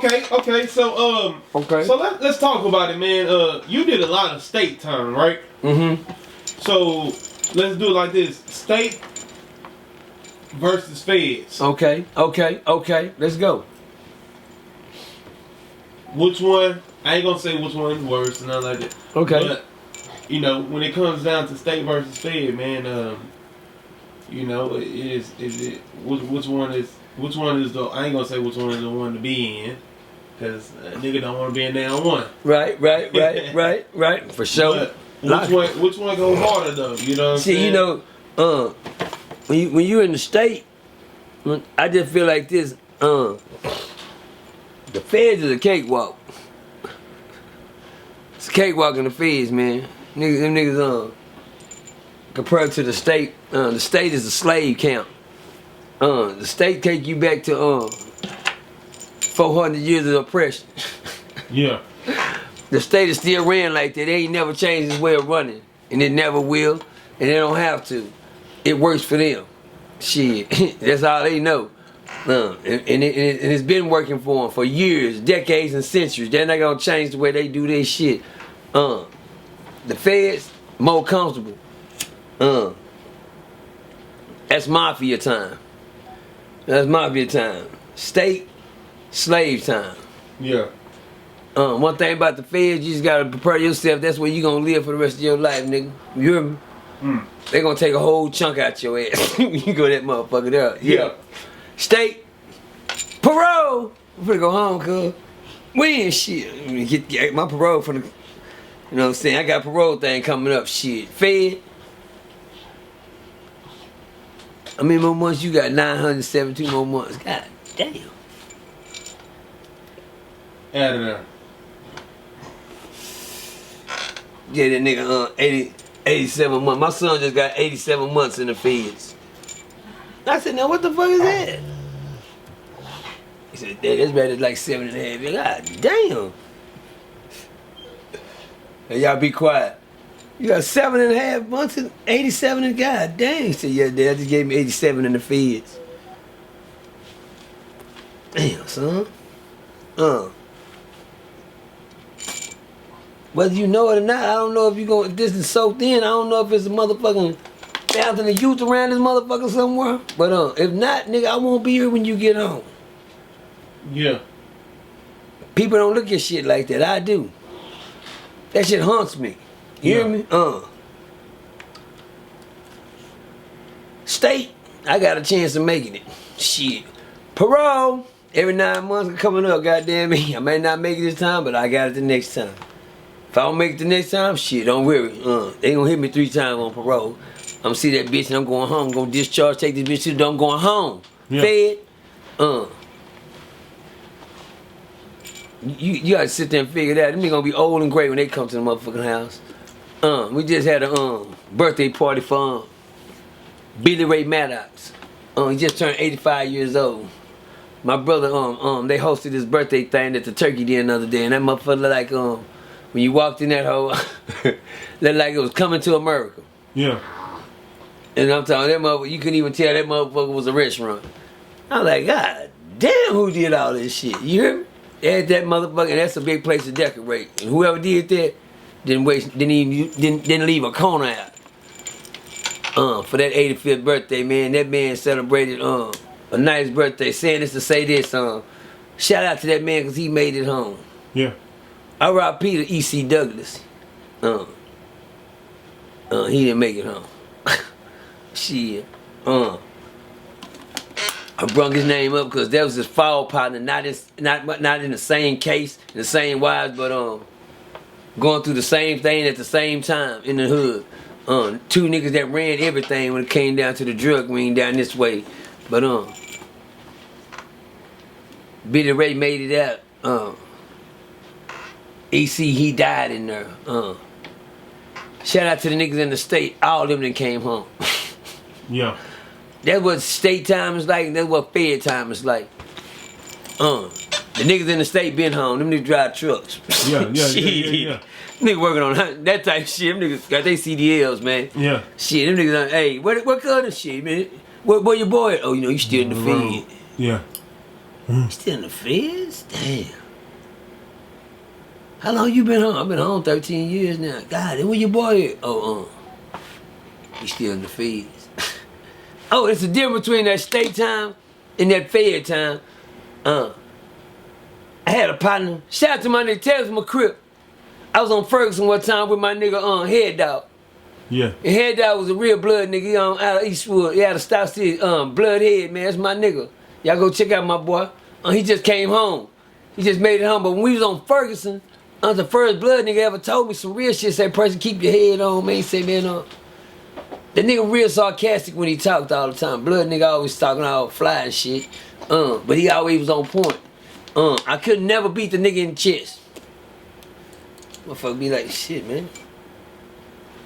Okay. So So let's talk about it, man. You did a lot of state time, right? Mm-hmm. So let's do it like this: state versus feds. Okay. Let's go. Which one? I ain't gonna say which one is worse and nothing like that. Okay. But you know, when it comes down to state versus fed, man, you know, which one is the? I ain't gonna say which one is the one to be in, cause a nigga don't want to be in there on one. Right. For sure. But which one go harder though? You know what I'm saying? You know, when you in the state, I just feel like this. The feds is a cakewalk. It's a cakewalk in the feds, man. Them niggas, compared to the state is a slave camp. The state take you back to 400 years of oppression. Yeah. The state is still ran like that. They ain't never changed its way of running, and it never will, and they don't have to. It works for them. Shit, that's all they know. And it's been working for them for years, decades, and centuries. They're not gonna change the way they do their shit. The feds more comfortable. That's mafia time. That's mafia time. State, slave time. Yeah. One thing about the feds, you just gotta prepare yourself. That's where you gonna live for the rest of your life, nigga. You hear me? They gonna take a whole chunk out your ass. You go that motherfucker there. Yeah. State, parole. I'm finna go home, cuz. When shit. Get my parole from the, you know what I'm saying? I got a parole thing coming up, shit. Fed. How many more months you got? 972 more months. God damn. Out of there. Yeah, that nigga 87 months. My son just got 87 months in the feds. I said, now what the fuck is that? He said, Dad, that's better like 7.5 years. God damn. Hey, y'all be quiet. You got 7.5 months and 87 and God damn. He said, yeah, Dad, just gave me 87 in the feds. Damn, son. Whether you know it or not, I don't know if you going, this is soaked in. I don't know if it's a motherfucking thousand of youth around this motherfucker somewhere. But if not, nigga, I won't be here when you get home. Yeah. People don't look at shit like that. I do. That shit haunts me. You hear me? State, I got a chance of making it. Shit. Parole, every 9 months coming up, goddamn me. I may not make it this time, but I got it the next time. If I don't make it the next time, shit, don't worry. They gonna hit me 3 times on parole. I'm gonna see that bitch and I'm going home. I'm gonna discharge, take this bitch to the door, I'm going home. Yeah. Fed. You gotta sit there and figure that. Them niggas gonna be old and great when they come to the motherfucking house. We just had a birthday party for Billy Ray Maddox. He just turned 85 years old. My brother, they hosted his birthday thing at the Turkey Den the other day, and that motherfucker looked like when you walked in that hole, looked like it was Coming to America. Yeah. And I'm talking that motherfucker, you couldn't even tell that motherfucker was a restaurant. I was like, God damn, who did all this shit? You hear me? They had that motherfucker, and that's a big place to decorate. And whoever did that didn't leave a corner out. For that 85th birthday, man, that man celebrated a nice birthday. Saying this to say this, shout out to that man because he made it home. Yeah. R.I.P. to E.C. Douglas. He didn't make it home. Shit. I brung his name up because that was his fall partner, not in the same case, in the same wives, but going through the same thing at the same time in the hood. 2 niggas that ran everything when it came down to the drug ring down this way. But Billy Ray made it out. AC, he died in there. Shout out to the niggas in the state. All of them that came home. Yeah. That's what state time is like, and that's what fed time is like. The niggas in the state been home. Them niggas drive trucks. Yeah. Niggas working on that type of shit. Them niggas got their CDLs, man. Yeah. Shit, them niggas, hey, what kind of shit, man? Where your boy? Oh, you know, you still in the feed. Yeah. Still in the feds? Damn. How long you been home? I've been home 13 years now. God, where your boy at? Oh, he's still in the feds. Oh, it's the difference between that state time and that fed time. I had a partner. Shout out to my nigga, tell us my Crip. I was on Ferguson one time with my nigga Head Dog. Yeah. And Head Dog was a real blood nigga. He out of Eastwood. He had a Star City Bloodhead, man. That's my nigga. Y'all go check out my boy. He just came home. He just made it home. But when we was on Ferguson, the first blood nigga ever told me some real shit. Say, person, keep your head on, man. He say, man, the nigga real sarcastic when he talked all the time. Blood nigga always talking all fly and shit. But he always was on point. I could never beat the nigga in the chest. Motherfucker be like, shit, man.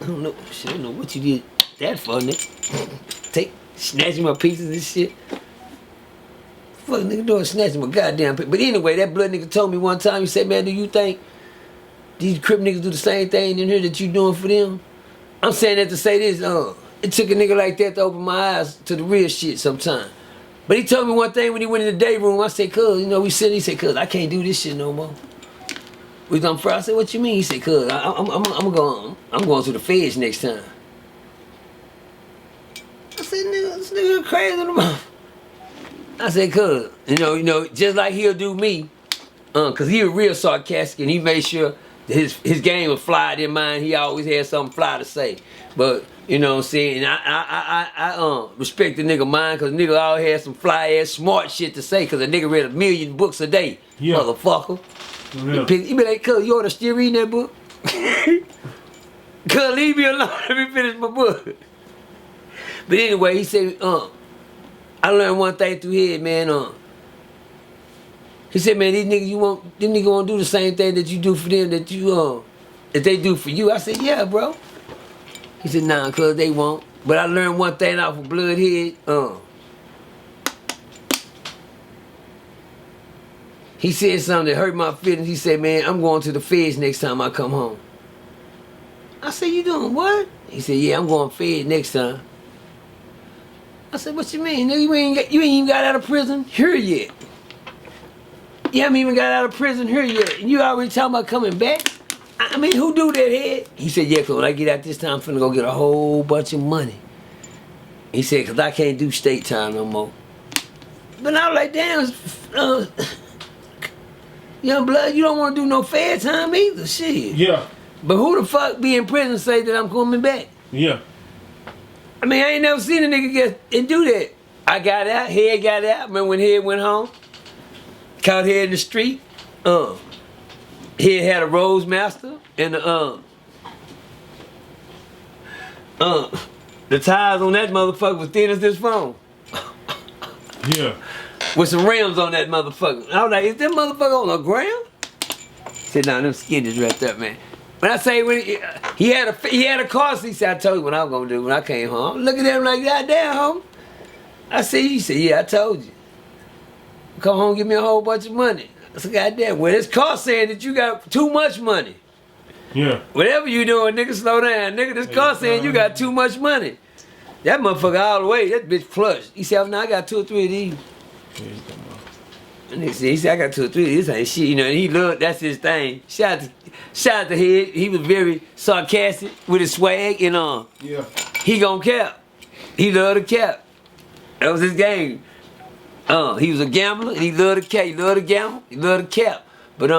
I don't know. Shit, I don't know what you did that for, nigga. Snatching my pieces and shit. Fuck nigga doing snatching my goddamn pieces. But anyway, that blood nigga told me one time, he said, man, do you think these Crip niggas do the same thing in here that you doing for them? I'm saying that to say this, it took a nigga like that to open my eyes to the real shit sometime. But he told me one thing when he went in the day room. I said, cuz, you know, we sitting, he said, cuz, I can't do this shit no more. We done for I said, what you mean? He said, cuz, I'm going to the feds next time. I said, nigga, this nigga crazy in the mouth. I said, cuz, you know, just like he'll do me, cause he was real sarcastic and he made sure that his game was fly in mind. He always had something fly to say. But, you know what I'm saying? And I respect the nigga mind, cause nigga always had some fly ass smart shit to say, cause a nigga read 1 million books a day. Yeah. Motherfucker. Yeah. He be like, cuz, you ought to still reading that book? Cuz, leave me alone, let me finish my book. But anyway, he said, I learned one thing through here, man. He said, man, them niggas won't do the same thing that you do for them that they do for you. I said, yeah, bro. He said, nah, cuz they won't. But I learned one thing off of Bloodhead. He said something that hurt my feelings. He said, man, I'm going to the feds next time I come home. I said, you doing what? He said, yeah, I'm going feds next time. I said, what you mean? Nigga, you ain't even got out of prison here yet. You haven't even got out of prison here yet. And you already talking about coming back? I mean, who do that, Head? He said, yeah, cause when I get out this time, I'm finna go get a whole bunch of money. He said, cause I can't do state time no more. But I was like, damn, young blood, you don't want to do no fair time either, shit. Yeah. But who the fuck be in prison say that I'm coming back? Yeah. I mean, I ain't never seen a nigga get and do that. I got out, Head got out. Remember when Head went home? Caught Head in the street. Head had a Rose Master and the tires on that motherfucker was thin as this phone. Yeah. With some rims on that motherfucker. I was like, is that motherfucker on the ground? He said, nah, them skinnies right there, man. When I say when he had a car seat, he said, I told you what I was gonna do when I came home. Look at him like, goddamn, home. I said, he said, yeah, I told you. Come home, give me a whole bunch of money. I said, goddamn, well, this car saying that you got too much money. Yeah. Whatever you doing, nigga, slow down. Nigga, this car saying you got too much money. That motherfucker all the way, that bitch flushed. He said, now I got 2 or 3 of these. And he said, I got 2 or 3 of these. This ain't shit, you know, and he loved, that's his thing. Shout out to Head. He was very sarcastic with his swag and yeah. He gon' cap. He loved to cap. That was his game. He was a gambler and he loved to cap. He loved to gamble, he loved to cap. But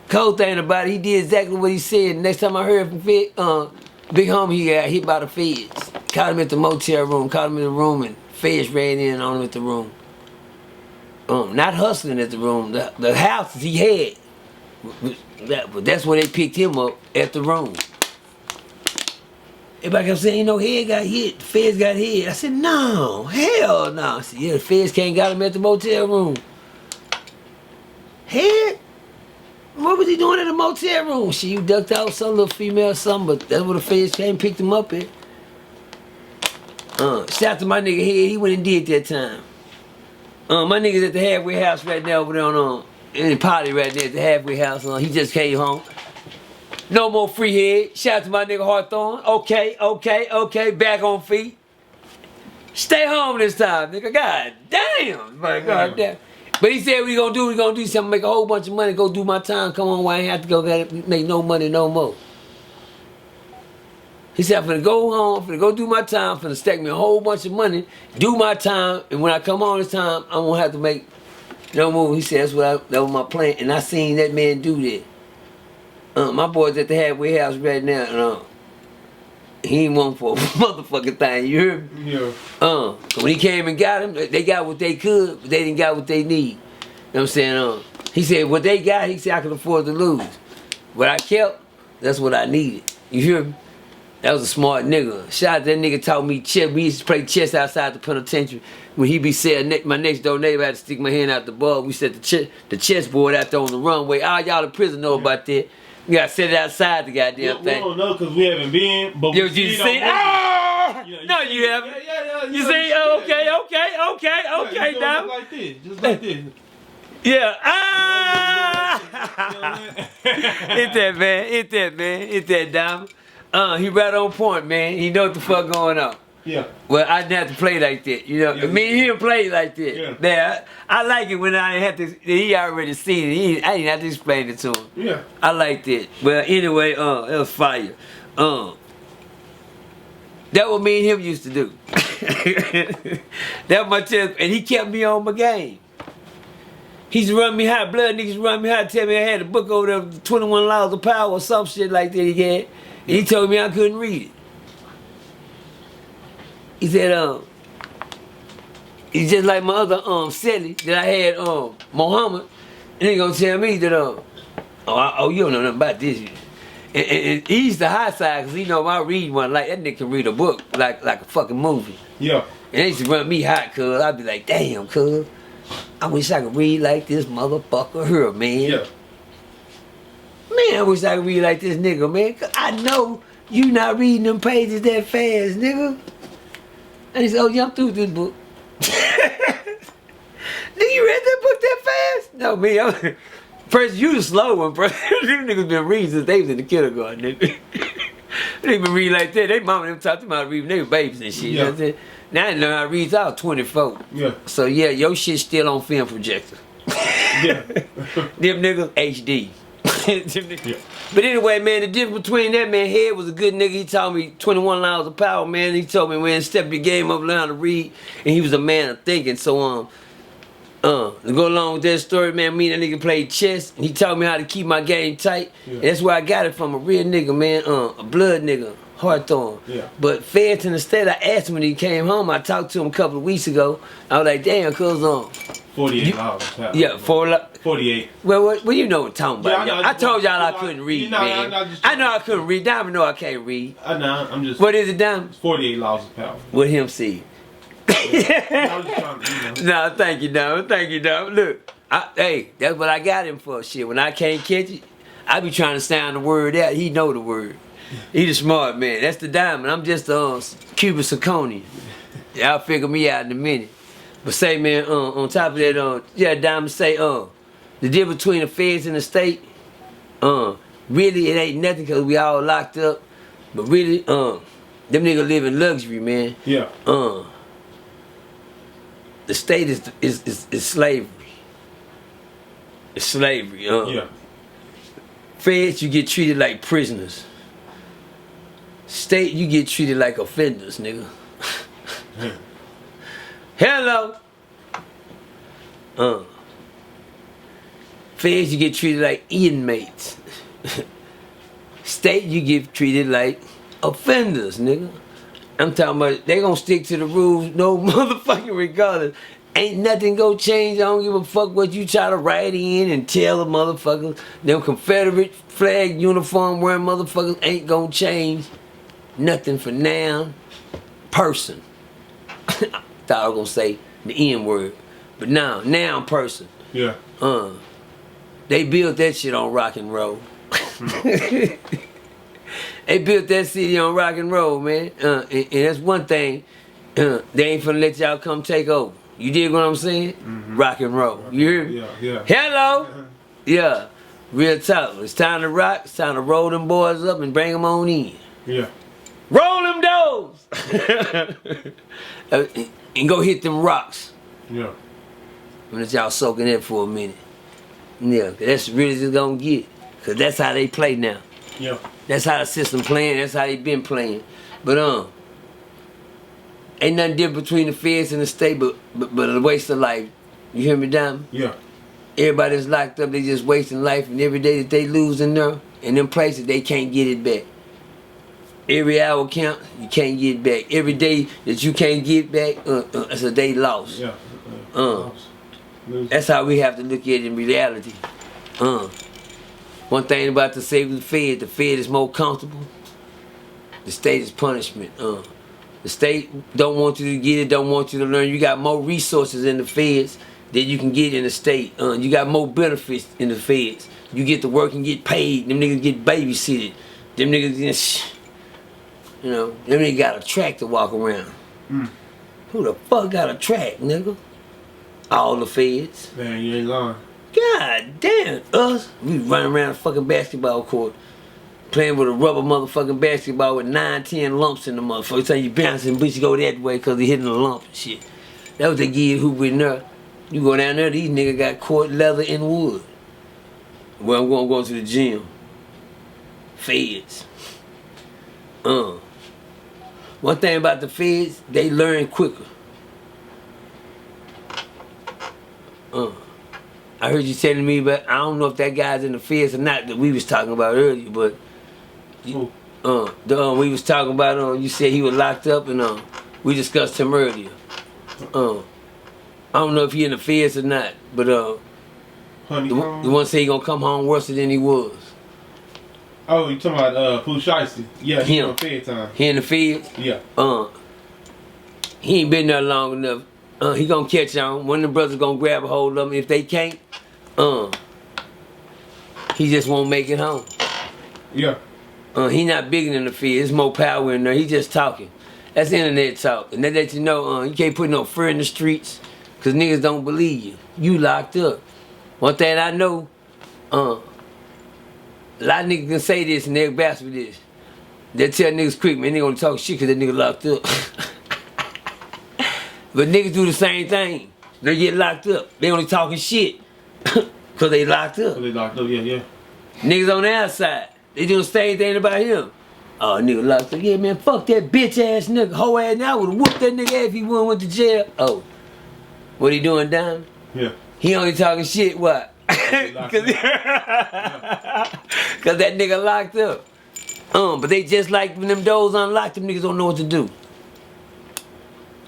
cold thing about it, he did exactly what he said. Next time I heard from Big Homie, he got hit by the feds. Caught him at the motel room, caught him in the room, and feds ran in on him at the room. Not hustling at the room, the houses he had. But that's where they picked him up, at the room. Everybody kept saying, you know, Head got hit, the feds got hit. I said, no, hell no. I said, yeah, the feds can't got him at the motel room. Head? What was he doing in the motel room? Shit, you ducked out some little female or something, but that's where the feds came and picked him up at. Shout out to my nigga Head, he went and did that time. My nigga's at the halfway house right now over there on in the party right there at the halfway house. He just came home. No more free Head. Shout out to my nigga Hawthorne. Okay, back on feet. Stay home this time, nigga. God damn. But God damn. But he said we gonna do something, make a whole bunch of money, go do my time. Come on, I ain't have to go make no money no more. He said, I'm finna go home, finna go do my time, finna stack me a whole bunch of money, do my time, and when I come home this time, I won't have to make no move. He said, that was my plan, and I seen that man do that. My boy's at the halfway house right now, and he ain't want for a motherfucking thing, you heard me? Yeah. When he came and got him, they got what they could, but they didn't got what they need. You know what I'm saying? He said, what they got, he said, I could afford to lose. What I kept, that's what I needed. You hear me? That was a smart nigga. Shout out that nigga taught me chess. We used to play chess outside the penitentiary. When he be saying, my next door neighbor had to stick my hand out the ball. We set the chessboard out there on the runway. All y'all in prison know about that. We gotta set it outside the goddamn thing. We don't know because we haven't been, but we see? Ah! No, you haven't. Yeah. You see? Okay, now. Like this, just like this. Yeah. Ah! Hit that, Diamond. He right on point, man. He know what the fuck going on. Yeah. Well, I didn't have to play like that, you know. Yeah, Me and him play like that. Yeah. Man, I like it when I didn't have to. He already seen it. I didn't have to explain it to him. Yeah. I like that. Well, anyway, it was fire. That what me and him used to do. That was my tip, and he kept me on my game. He used to run me hot, blood niggas run me hot, tell me I had a book over there, 21 Laws of Power or some shit like that he had. And he told me I couldn't read it. He said, he's just like my other Sally that I had, Muhammad. And he gonna tell me that, you don't know nothing about this. And he's the high side because he know if I read one, like that nigga can read a book like a fucking movie. Yeah. And they used to run me hot, cuz. I'd be like, damn, cuz. I wish I could read like this motherfucker here, man. Yeah. Man, I wish I could read like this nigga, man. Cause I know you not reading them pages that fast, nigga. And he said, oh, yeah, I'm through this book. Nigga, you read that book that fast? No, me, first, you the slow one, bro. Them niggas been reading since they was in the kindergarten, nigga. They been reading like that. They mama them taught them how to read when they were babies and shit. Yeah. You know what I'm saying? Now I know how to read out 24. Yeah. So, yeah, your shit's still on film projector. Yeah. Them niggas, HD. Yeah. But anyway, man, the difference between that man, Head was a good nigga. He taught me 21 Laws of Power, man. He told me, man, step your game up, learn how to read. And he was a man of thinking. So, to go along with that story, man, me and that nigga played chess. And he taught me how to keep my game tight. Yeah. And that's where I got it from, a real nigga, man. A blood nigga, Hawthorne. Yeah. But fed to the state, I asked him when he came home. I talked to him a couple of weeks ago. I was like, damn, cuz, 48 Laws of Power. Yeah, 48. Well, you know what I'm talking about. Yeah, I told y'all I couldn't read, man. I know I couldn't read. Diamond know I can't read. I know, I'm just... What is it, Diamond? 48 Laws of Power. What him see? I was just trying to, No, thank you, Diamond. Look, hey, that's what I got him for. Shit, when I can't catch it, I be trying to sound the word out. He know the word. He the smart man. That's the Diamond. I'm just Cuban Zirconia. Y'all figure me out in a minute. But say, man, on top of that, yeah, Diamond say, the difference between the feds and the state, really it ain't nothing because we all locked up. But really, them niggas live in luxury, man. Yeah. The state is slavery. It's slavery. Yeah. Feds, you get treated like prisoners. State, you get treated like offenders, nigga. Hello. Feds, you get treated like inmates. State, you get treated like offenders, nigga. I'm talking about they gonna stick to the rules, no motherfucking regardless. Ain't nothing gonna change. I don't give a fuck what you try to write in and tell the motherfuckers. Them Confederate flag uniform wearing motherfuckers ain't gonna change nothing for now. Person. Thought I was gonna say the N word, but now person. Yeah. They built that shit on rock and roll. They built that city on rock and roll, man. And that's one thing. They ain't finna let y'all come take over. You dig what I'm saying? Mm-hmm. Rock and roll. You hear me? Yeah. Hello. Yeah. Real talk. It's time to rock. It's time to roll them boys up and bring them on in. Yeah. Roll them doors. And go hit them rocks. Yeah. I'm let y'all soaking that for a minute. Yeah, that's really just gonna get. Cause that's how they play now. Yeah. That's how the system playing, that's how they been playing. But ain't nothing different between the feds and the state but a waste of life. You hear me, Dom? Yeah. Everybody that's locked up, they just wasting life, and every day that they lose in there, in them places, they can't get it back. Every hour count, you can't get it back. Every day that you can't get back, it's a day lost. Yeah. That's how we have to look at it in reality. One thing about the Fed is more comfortable. The state is punishment. The state don't want you to get it, don't want you to learn. You got more resources in the feds than you can get in the state. You got more benefits in the feds. You get to work and get paid. Them niggas get babysitted. Them niggas get, them niggas got a track to walk around. Who the fuck got a track, nigga? All the feds. Man, you ain't lying. God damn, us. We running around a fucking basketball court. Playing with a rubber motherfucking basketball with 9, 10 lumps in the motherfucker. So you bouncing, but you go that way because they hitting the lump and shit. That was they give you hoop in there. You go down there, these niggas got court leather and wood. Well, I'm gonna go to the gym. Feds. One thing about the feds, they learn quicker. I heard you telling me, but I don't know if that guy's in the feds or not that we was talking about earlier, but we was talking about you said he was locked up and we discussed him earlier. I don't know if he in the feds or not, but the one say he gonna come home worse than he was. Oh, you talking about Pooh Shiesty? Yeah, he in the fed time. He in the feds? Yeah. He ain't been there long enough. He gonna catch on. One of the brothers gonna grab a hold of him. If they can't, he just won't make it home. Yeah. He not bigger than the feds. There's more power in there. He just talking. That's internet talk. And they let you know you can't put no fear in the streets because niggas don't believe you. You locked up. One thing I know, a lot of niggas can say this and they'll bash with this. They'll tell niggas Crip, man, they gonna talk shit because that nigga locked up. But niggas do the same thing. They get locked up. They only talking shit because they locked up. They locked up, yeah. Niggas on the outside, they do the same thing about him. Oh, nigga locked up. Yeah, man, fuck that bitch ass nigga. Whole ass now would have whooped that nigga ass if he went to jail. Oh, what he doing down? Yeah. He only talking shit, what? Cause that nigga locked up. But they just like when them doors unlocked, them niggas don't know what to do.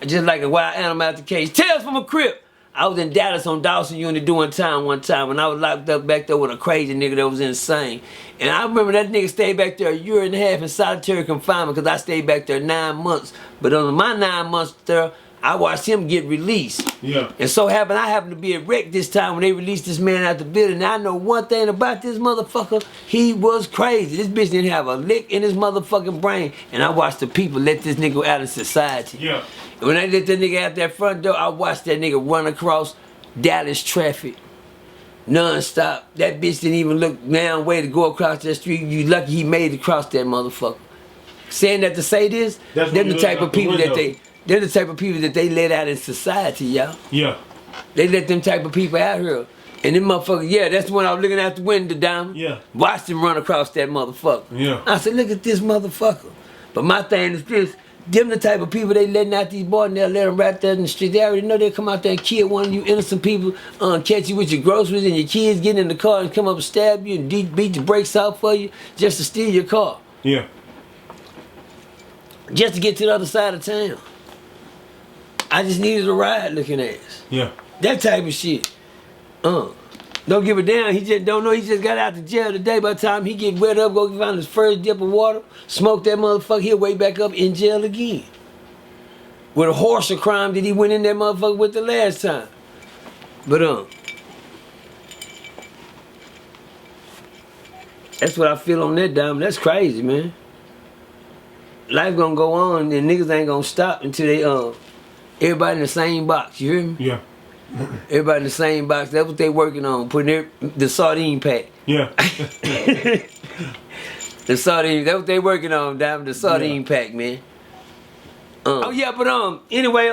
Just like a wild animal out the cage. Tales from a Crip. I was in Dallas on Dawson Unit doing time one time when I was locked up back there with a crazy nigga that was insane. And I remember that nigga stayed back there a year and a half in solitary confinement because I stayed back there 9 months. But on my 9 months there, I watched him get released. Yeah. And so I happened to be at Rec this time when they released this man out the building. Now I know one thing about this motherfucker. He was crazy. This bitch didn't have a lick in his motherfucking brain. And I watched the people let this nigga out of society. Yeah. And when they let that nigga out that front door, I watched that nigga run across Dallas traffic. Non-stop. That bitch didn't even look down way to go across that street. You lucky he made it across that motherfucker. Saying that to say this, they're the type of people they're the type of people that they let out in society, y'all. Yeah. They let them type of people out here. And them motherfuckers, yeah, that's when I was looking out the window, Diamond. Yeah. Watched him run across that motherfucker. Yeah. I said, look at this motherfucker. But my thing is this, them the type of people they letting out these boys and they'll let them right there in the street. They already know they'll come out there and kill one of you innocent people, catch you with your groceries and your kids get in the car and come up and stab you and beat the brakes out for you just to steal your car. Yeah. Just to get to the other side of town. I just needed a ride looking ass. Yeah. That type of shit. Don't give a damn. He just don't know. He just got out of jail today. By the time he get wet up, go find his first dip of water, smoke that motherfucker, he'll way back up in jail again. With a horse of crime that he went in that motherfucker with the last time. But that's what I feel on that, Diamond. That's crazy, man. Life gonna go on and niggas ain't gonna stop until they everybody in the same box, you hear me? Yeah. Everybody in the same box. That's what they working on, putting the sardine pack. Yeah. The sardine, that's what they working on, Diamond, the sardine pack, man. Oh yeah, but anyway,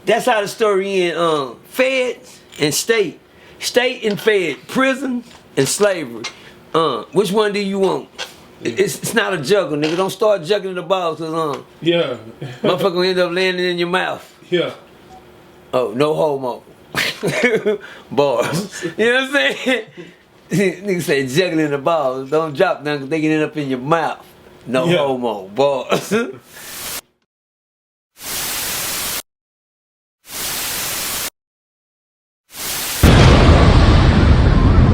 that's how the story end. Feds and state. State and Fed. Prison and slavery. Which one do you want? It's not a juggle, nigga. Don't start juggling the balls, cause yeah, motherfucker will end up landing in your mouth. yeah. Oh, no homo. Bars. You know what I'm saying? Nigga say juggling the balls. Don't drop them cause they can end up in your mouth. No homo. Bars.